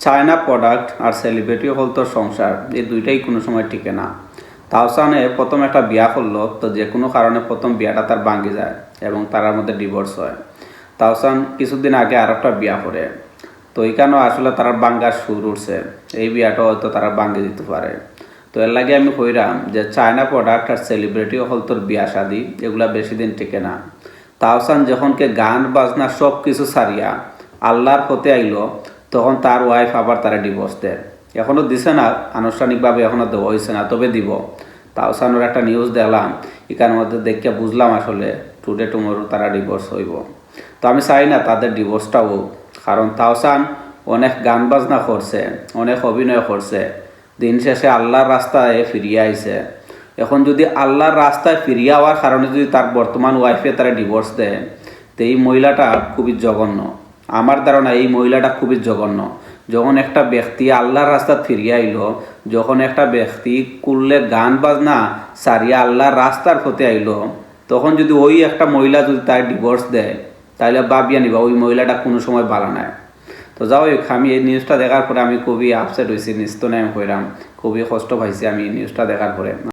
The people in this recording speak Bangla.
চায়না প্রোডাক্ট আর সেলিব্রিটি হল তো সংসার, এই দুইটাই কোনো সময় টিকে না। তাওসানে প্রথম একটা বিয়া করলো, তো যে কোনো কারণে প্রথম বিয়াটা তার ভাঙি যায় এবং তার মধ্যে ডিভোর্স হয়। তাওসান কিছুদিন আগে আর একটা বিয়া করে, তো এইখানেও আসলে তারা বাঙ্গার সুর উঠছে, এই বিয়াটা হয়তো তারা ভাঙি দিতে পারে। তো এর লাগে আমি কইরাম যে চায়না প্রোডাক্ট আর সেলিব্রিটি হল তোর বিয়া শাদি এগুলা বেশি দিন টিকে না। তাওসান যখনকে গান বাজনা সব কিছু ছাড়িয়া আল্লাহর পথে আইলো, তখন তার ওয়াইফ আবার তারা ডিভোর্স দেয়। এখনও দিছে না, আনুষ্ঠানিকভাবে এখনও দেওয়া হয়েছে না, তবে দিব। তাওসানোর একটা নিউজ দেখলাম, এখানের মধ্যে দেখে বুঝলাম আসলে টুডে টুমোরো তারা ডিভোর্স হইব। তো আমি চাই না তাদের ডিভোর্সটাও হোক, কারণ তাওসান অনেক গান বাজনা করছে, অনেক অভিনয় করছে, দিন শেষে আল্লাহর রাস্তায় ফিরিয়ে আইছে। এখন যদি আল্লাহর রাস্তায় ফিরিয়ে হওয়ার কারণে যদি তার বর্তমান ওয়াইফে তারা ডিভোর্স দেয়, তো এই মহিলাটা খুবই জঘন্য। আমার ধারণা এই মহিলাটা খুবই জঘন্য। যখন একটা ব্যক্তি আল্লাহর রাস্তা ফিরিয়ে আইলো, যখন একটা ব্যক্তি কুললে গান বাজনা সারিয়া আল্লাহর রাস্তার পথে আইলো, তখন যদি ওই একটা মহিলা যদি তার ডিভোর্স দেয়, তাহলে ভাবিয়া নিবা ওই মহিলাটা কোনো সময় ভালো নাই। তো যাও, আমি এই নিউজটা দেখার পরে আমি খুবই আপসেট হয়েছি, নিস্তনায় হইলাম, খুবই কষ্ট পাইছি আমি এই নিউজটা দেখার পরে।